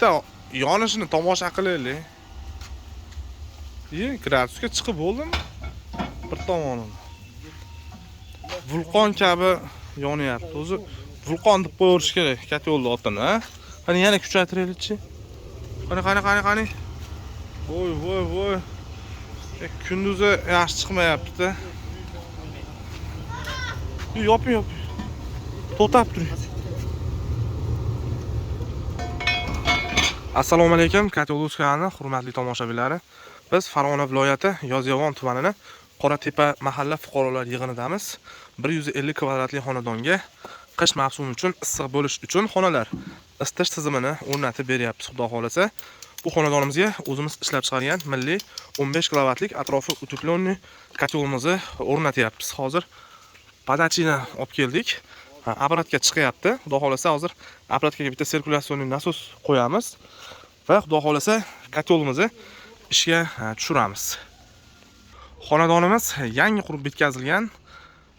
bitta yonishini tomosha qilaylik. Gradusga chiqib bo'ldimi? Bir tomonini. Vulqon kabi yonyapti. O'zi vulqon deb qo'yirish kerak kotelni otini, ha? Qani yana kuchaytiraylikchi. Qani. Voy. Kunduzi yaxshi chiqmayapti-da. Yoping. To'xtab turing. Assalomu alaykum, Kotel.uz kanali hurmatli tomoshabinlari. Biz Farg'ona viloyati Yozyovon tumanini Qoratepa mahalla fuqarolar yig'inidamiz. 150 kvadratli xonadonga qish mavsumi uchun issiq bo'lish uchun xonalar isitish tizimini o'rnatib beryapmiz, xudo xolasa. Bu xonadonimizga o'zimiz ishlab chiqargan milliy 15 kilovatlik atrofi utuplonni kotelimizni o'rnatyapmiz. Hozir podachini olib keldik. Apparatga chiqyapti. Xudo xolasa hozir apparatga bitta sirkulyatsioniy nasos qo'yamiz va xudo xolasa kotelimizni ishga tushiramiz. Xonadonimiz yangi qurib bitkazilgan.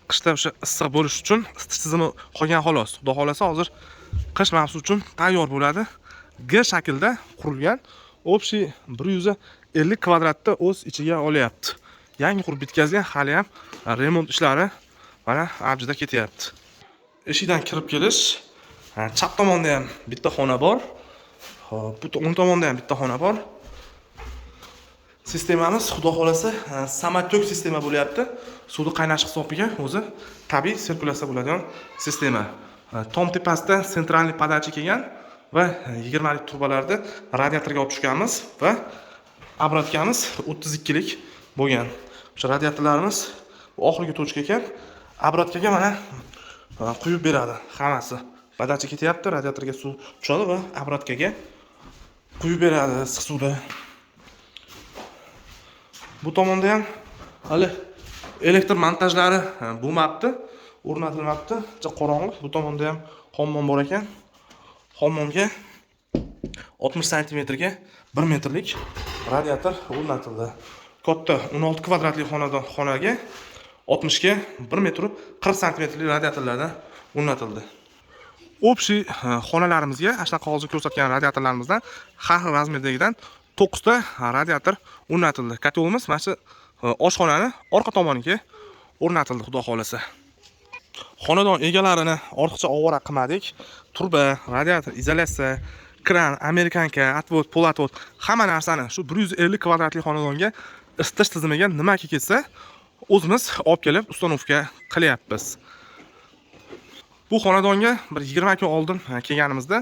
Qishda o'sha issiq bo'lish uchun isitish tizimi qolgan xolos. Xudo xolasa hozir qish mavsumi uchun tayyor bo'ladi. G shaklda qurilgan. Общий 150 kvadratda o'z ichiga olyapti. Yangi qurib bitkazgan, hali ham remont ishlari mana avjida ketyapti. Eshikdan kirib kelish, chap tomonda ham bitta xona bor. Bu o'ng tomonda ham bitta xona bor. Sistemamiz xudo xolasa samotok sistema bo'lyapti. Suvni qaynash hisobiga o'zi tabiiy sirkulyatsiya bo'ladigan sistema. Tom tepasida sentralniy podachi kelgan va 20 lik turbalarni radiatorga olib tushganmiz va obrotkamiz 32 lik bo'lgan. O'sha radiatorlarimiz oxirgi tochka ekan. Obrotkaga mana quyib beradi hammasi. Podachi ketyapti, radiatorga suv tushadi va obrotkaga quyib beradi issiq suvni. Bu tomonda ham hali elektr montajlari bo'lmabdi, o'rnatilmabdi. Juda qorong'u. Bu tomonda ham hammom bor ekan. Hammomga 60 cm ga 1 metrlik radiator o'rnatildi. Katta 16 kvadratli xonaga 60 ga 1 metr 40 cm radiatorlardan o'rnatildi. Общий xonalarimizga shunaqa hozir ko'rsatgan radiatorlarimizdan har xil razmerdagidan 9 ta radiator o'rnatildi. Kotelimiz mana shu oshxonani orqa tomoniga o'rnatildi, xudo xolasa. Xonadon egalarini ortiqcha ovora qilmadik. Turba, radiator, izolyatsiya, kran, amerikanka, atvod, polatvod hamma narsani shu 150 kvadratli xonadonga isitish tizimiga nima ketsa, o'zimiz olib kelib ustanovka qilyapmiz. Bu xonadonga bir 20 kun oldin kelganimizda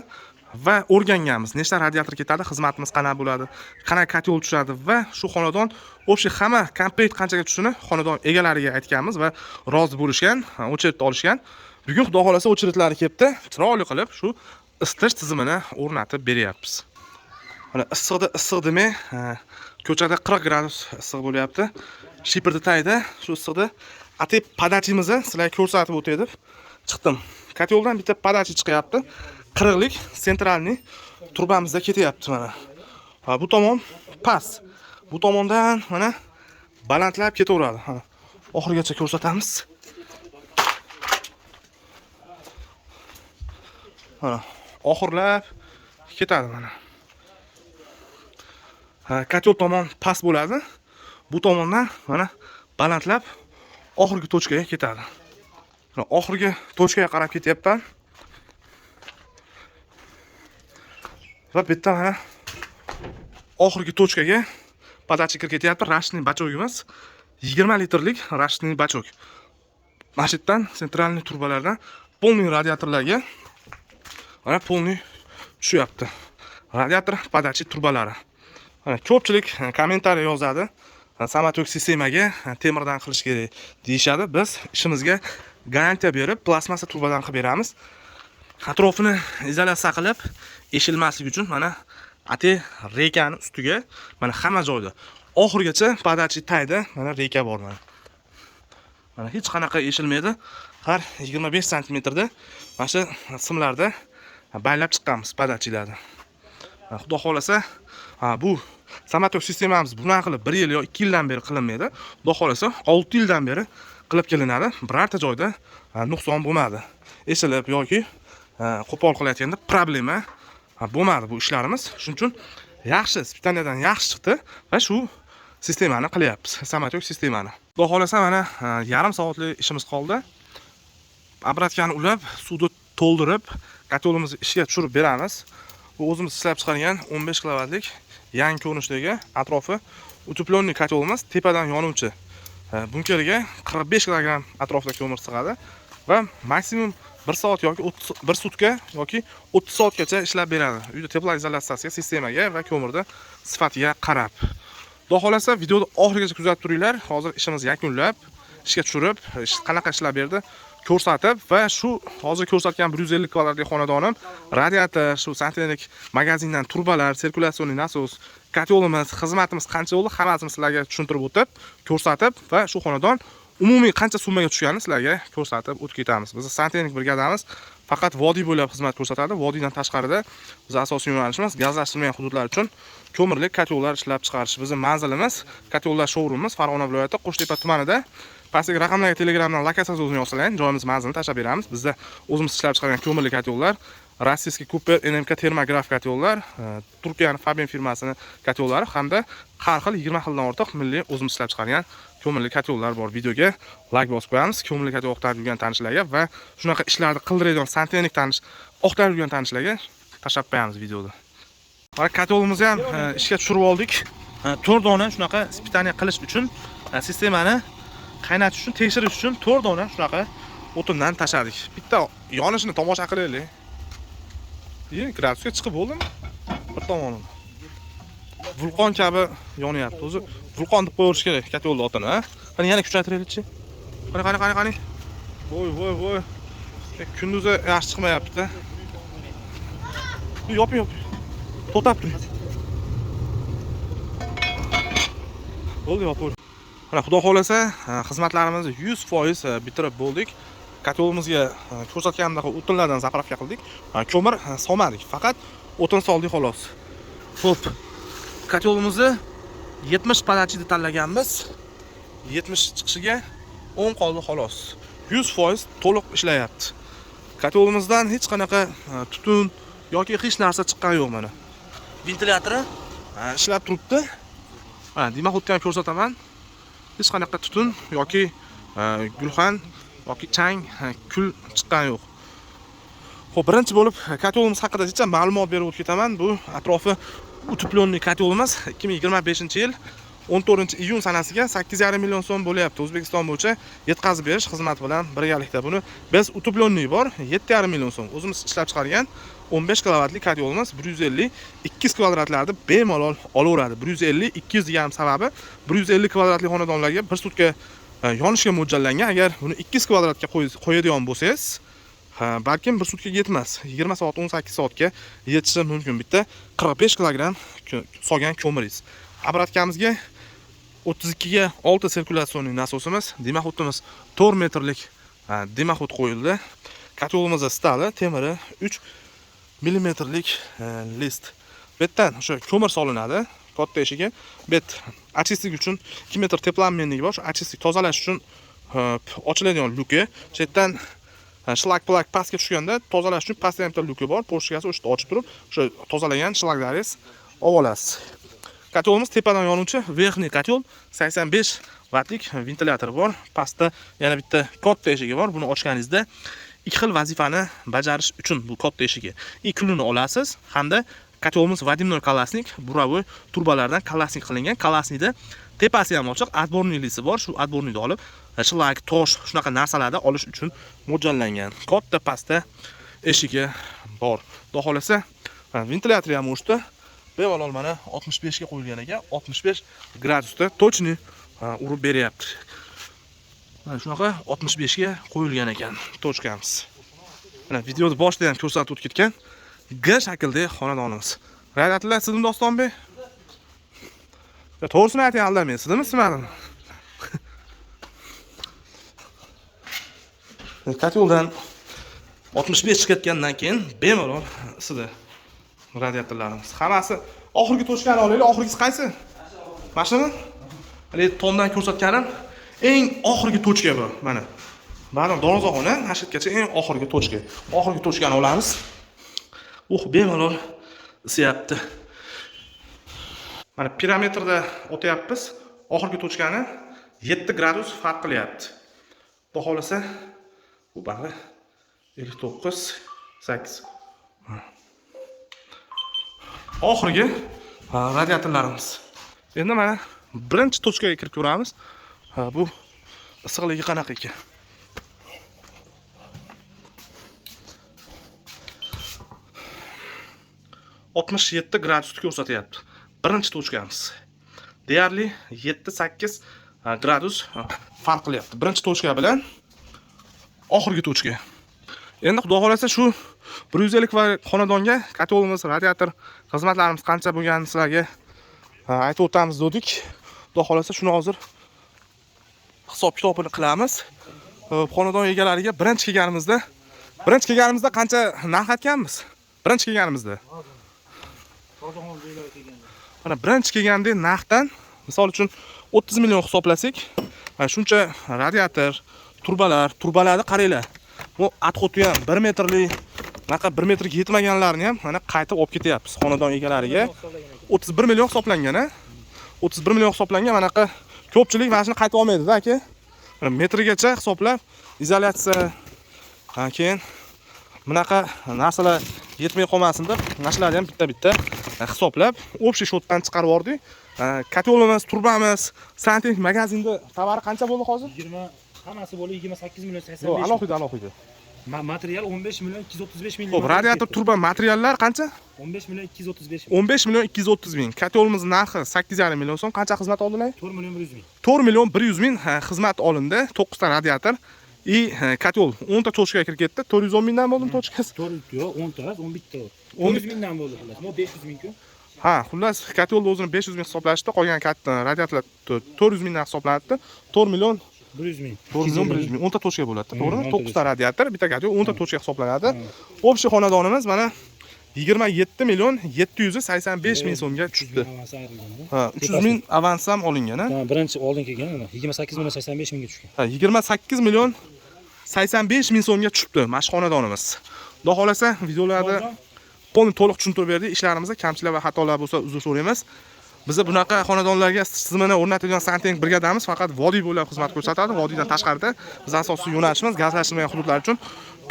va o'rganganmiz. Nechta radiator ketadi, xizmatimiz qanaqa bo'ladi, qanaqa kotel tushadi va shu xonadon o'sha hamma komplekt qanchaga tushishini xonadon egalariga aytganmiz va rozi bo'lishgan, o'chiritni olishgan. Bugun xudo xolasa o'chiritlari kelibdi. Chiroyli qilib shu isitish tizimini o'rnatib beryapmiz. Mana issiq demay, ko'chada 40 gradus issiq bo'lyapti. Shipirni tayda shu issiqda atib podachimizni sizlarga ko'rsatib o'tay deb chiqdim. Koteldan bitta podachi chiqyapti. 40 lik sentralniy turbamizda ketyapti mana. Bu tomon past. Bu tomondan mana balandlab ketaveradi. Oxirigacha ko'rsatamiz. Mana oxirlab ketadi mana. Kotel tomon past bo'ladi. Bu tomondan mana balandlab oxirgi tochkaga ketadi. Mana oxirgi tochkaga qarab ketyapman. Va bitta mana oxirgi tochkaga podachi kirib ketyapti. Rashniy bachogimiz 20 litrlik rashniy bachog. Mashitdan sentralniy turbalardan polniy radiatorlarga mana polniy tushyapti. Radiator, podachi turbalari. Mana ko'pchilik kommentariy yozadi. Samotok sistemaga temirdan qilish kerak deyshadi. Biz ishimizga garantiya berib, plastmassa turbadan qilib beramiz. Atrofini izolyatsiya qilib, eshilmasligi uchun mana ate rekani ustiga mana hamma joyda oxirgacha podachi tayda mana reka bor mana. Mana hech qanaqa eshilmaydi. Har 25 cm da mana shu simlarda baylab chiqqanmiz podachilarni. Xudo xolasa bu samotok sistemamiz bundan qilib 1 yil yo 2 yildan beri qilinmaydi. Xudo xolasa 6 yildan beri qilib kelinadi. Birorta joyda nuqson bo'lmadi. Eshilib yoki qo'pol qilayotganda problema bo'lmadi bu ishlarimiz. Shuning uchun yaxshi Spitaniyadan yaxshi chiqdi va shu sistemani qilyapmiz. Samotyok sistemani. Xudo xolasa mana yarim soatlik ishimiz qoldi. Obratkani ulab, suvni to'ldirib, kotelimizni ishga tushirib beramiz. Bu o'zimiz ishlab chiqargan 15 kilovatlik yangi ko'rinishdagi atrofi utepленный kotelimiz, tepadan yonuvchi. Bunkerga 45 kg atrofida ko'mir sig'adi va maksimum 1 soat yoki 1 sutka yoki 30 soatgacha ishlab beradi. Uyda teplоизоляtsiya sistemaga va ko'mirda sifatiga qarab. Xudo xolasa videoni oxirigacha kuzatib turinglar. Hozir ishimiz yakunlab, ishga tushirib, qanaqa ishlar berdi ko'rsatib va shu hozir ko'rsatgan 150 kvadratlik xonadonim radiator, shu sanitariya magazindan turbalar, sirkulyatsioniy nasos, kotelimiz, xizmatimiz qancha bo'ldi, hammasini sizlarga tushuntirib o'tib, ko'rsatib va shu xonadon umumiy qancha summaga tushganini sizlarga ko'rsatib o'tib ketamiz. Biz sanitariya brigadamiz faqat vodiy bo'ylab xizmat ko'rsatadi. Vodiydan tashqarida biz asosiy yo'nalishimiz gazlashtirilmagan hududlar uchun ko'mirli kotellar ishlab chiqarish. Bizning manzilimiz kotellar showroomimiz Farg'ona viloyati Qo'shtepa tumanida. Pastdagi raqamlarga Telegramdan lokatsiyasini o'zini yozsalaring, joyimiz, manzilni tashlab beramiz. Bizda o'zimiz ishlab chiqargan ko'mirli kotellar, rossiyskiy Cooper NMK termograf kotellar, Turkiyaning Faben firmasini kotellar hamda har xil 20 xildan ortiq milliy o'zimiz ishlab chiqargan ko'mirli kotellar bor. Videoga like bosib qo'yamiz. Ko'mirli kotel o'qtalib yurgan tanishlarga va shunaqa ishlarni qildiradigan sanitariya tanish o'qtalib yurgan tanishlarga tashlab qo'yamiz videoda. Va kotelimizni ham ishga tushirib oldik. 4 dona shunaqa ispitaniya qilish uchun sistemani qaynatish uchun, tekshirish uchun 4 dona shunaqa o'tindan tashladik. Bitta yonishini tomosha qilaylik. Gradusga chiqib bo'ldimi? Bir tomoni. Vulqon kabi yonyapti. O'zi vulqon deb qo'yish kerak kotelni otini, ha? Qani yana kuchaytiraylik-chi. Qani. Voy. Kunduzi yaxshi chiqmayapti-da. Yoping. To'tab turing. Bo'ldi, yoping. Mana xudo xolasa xizmatlarimizni 100% bitirib bo'ldik. Kotelimizga ko'rsatganimdek o'tinlardan zapravka qildik. Ko'mir solmadik, faqat o'tin soldik xolos. Xo'p. Kotelimizni 70 palachida tanlaganmiz. 70 chiqishiga 10 qoldi xolos. 100% to'liq ishlayapti. Kotelimizdan hech qanaqa tutun yoki hech narsa chiqqan yo'q mana. Ventilyatori ishlab turibdi. Mana dimoxodni ham ko'rsataman. Hech qanaqa tutun yoki gulxan yoki chang, kul chiqqan yo'q. Xo'p, birinchi bo'lib kotelimiz haqida qisqa ma'lumot berib o'tib ketaman. Bu atrofi utepленный kotelimiz 2025-yil 14-iyun sanasiga 8,5 million so'm bo'lyapti. O'zbekiston bo'yicha yetkazib berish xizmati bilan birgalikda buni biz utepленный bor 7,5 million so'm o'zimiz ishlab chiqargan 15 kilovatli kotelimiz 150 200 kvadratlarda bemalol olaveradi. 150 200 deganim sababi 150 kvadratli xonadonlarga bir sutka yonishga mo'ljallangan. Agar buni 200 kvadratga qo'yadigan bo'lsangiz, balkim bir sutkaga yetmas. 20 soat, 18 soatga yetishi mumkin. Bitta 45 kilogramm solgan ko'miringiz. Obratkamizga 32 ga 6 sirkulyatsioniy nasosimiz, dimoxodimiz 4 metrlik dimoxod qo'yildi. Kotelimizda stali, temiri 3 millimetrlik list. Bu yerdan o'sha ko'mir solinadi. Katta eshigiga bet achistlik uchun 2 metr teplanmenligi bor. Achistlik tozalash uchun ochiladigan luka. Shu yerdan shlak-plak pastga tushganda tozalash uchun pastda ham bitta luka bor. Pochkasi o'shda ochib turib, o'sha tozalagan shlaklaringiz olasiz. Kotelimiz tepadan yonuvchi verniy kotel, 85 wattlik ventilyator bor. Pastda yana bitta katta eshigi bor. Buni ochganingizda ikki xil vazifani bajarish uchun bu katta eshigi. Kulini olasiz hamda kotelimiz vadimnoy kolasnik, burovoy turbalardan kolasnik qilingan. Kolasnikda tepasi ham ochiq, отборнийлisi bor. Shu отборнiyni olib, shlak, tosh, shunaqa narsalarni olish uchun mo'ljallangan. Katta pastda eshigi bor. Xudo xolasa, ventilyator ham o'shda. Bemalol mana 65 ga qo'yilgan ekan, 65 gradusda точный urib beryapti. Mana shunaqa 65 ga qo'yilgan ekan tochkamiz. Mana videoda boshida ham ko'rsatib o'tib ketgan G shaklda xonadonimiz. Radiatorlar sizmi Dostonbek? To'g'risini ayting, aldamang, sizmi, sizmadimi? Koteldan 65 chiqayotgandan keyin bemalol isidi radiatorlarimiz. Hammasi oxirgi to'shkani olaylik. Oxirgisi qaysi? Mana shuni. Hali tomdan ko'rsatganim eng oxirgi tochka bu. Mana. Ba'zan donozog'ona nashatgacha eng oxirgi tochka. Oxirgi tochkani olamiz. Bemalol isyapti. Mana parametrda o'tayapmiz. Oxirgi tochkani 7 gradus farq qilyapti. Xudo xolasa bu bag'i 59 8. Oxirgi radiatorlarimiz. Endi mana birinchi tochkaga kirib ko'ramiz. Bu issiqligi qanaqa ekan? %67 gradusni ko'rsatyapti. Birinchi tochkamiz. Deyarli 7-8 gradus farq qilyapti. Birinchi tochka bilan oxirgi tochka. Endi xudo xolasa shu 150 va xonadonga kotolimiz, radiator xizmatlarimiz qancha bo'lganini sizlarga aytib o'tamiz dedik. Xudo xolasa shuni hozir hisob-kitobini qilamiz. Xonadon egalariga birinchi kelganimizda qancha narx aytganmiz? Birinchi kelganimizda. Mana birinchi kelganda narxdan, misol uchun 30 million hisoblasak, mana shuncha radiator, turbalarni qaranglar. Bu atxoti ham 1 metrlik, bunaqa 1 metrga yetmaganlarni ham mana qaytib olib ketyapmiz xonadon egalariga. 31 million hisoblangan, a? 31 million hisoblangan, manaqa ko'pchilik mana shuni qaytib olmaydi-da, aka. Mana metrigacha hisoblab, izolyatsiya, keyin bunaqa narsalar yetmay qolmasin deb, narsalarni ham bitta-bitta hisoblab, общий shotdan chiqarib yubordik. Kotolimiz, turbamiz, Santexnik magazinda tovari qancha bo'ldi hozir? 20 hammasi bo'ldi 28 million 85. Alohida. Material 15 million 235 million. Xo'p, radiator, turba, materiallar qancha? 15 million 235 ming. 15 million 230 ming. Kotolimiz narxi 8,5 million so'm. Qancha xizmat oldilar? 4 million 100 ming. 4 million 100 ming xizmat olindi. 9 ta radiator и kotol 10 ta tochkaga kirib ketdi. 410 mingdan bo'ldimi tochkasi? 4 yo'q, 10 ta, 11 ta. 100 mingdan bo'ldi xullas. Mo 500 ming-ku. Ha, xullas kotolni o'zini 500 ming hisoblashdi, qolgan katta radiatorlar 400 mingdan hisoblanadi. 4 million 100 ming. 4 million 100 ming. 10 ta tochka bo'ladi, to'g'rimi? 9 ta radiator, bitta kotol, 10 ta tochka hisoblanadi. Общий xonadonimiz mana 27 million 785 ming so'mga tushdi. Ha, 300 ming avans ham olingan, ha? Birinchi oldin kelgan, 28 million 85 mingga tushgan. Ha, 28 million 85 ming so'mga tushibdi mana xonadonimiz. Xudo xolasa videolarda to'liq tushuntirib berdik. Ishlarimizda kamchiliklar va xatolar bo'lsa uzr so'raymiz. Biz bunaqa xonadonlarga tizimini o'rnatilgan Santexnik brigadamiz faqat vodiy bo'ylab xizmat ko'rsatadi. Vodiydan tashqarida biz asosiy yo'nalishimiz gazlashtirilmagan hududlar uchun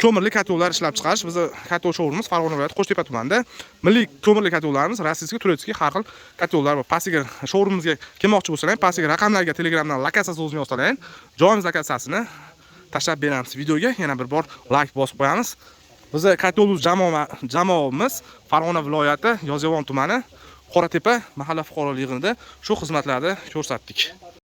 ko'mirli kotollar ishlab chiqarish. Bizning kotol showroomimiz Farg'ona viloyati Qo'shtepa tumanida. Milliy ko'mirli kotollarimiz, rossiyskiy, turetskiy har xil kotollar bor. Pastiga showroomimizga kelmoqchi bo'lsangiz, pastiga raqamlarga Telegramdan lokatsiyasi o'zini yozsalaring, joyimiz lokatsiyasini tashlab beramiz. Videoga yana bir bor like bosib qo'yamiz. Bizning kotoluz jamoamiz Farg'ona viloyati Yozyovon tumani Qoratepa mahalla fuqarolar yig'inida shu xizmatlarni ko'rsatdik.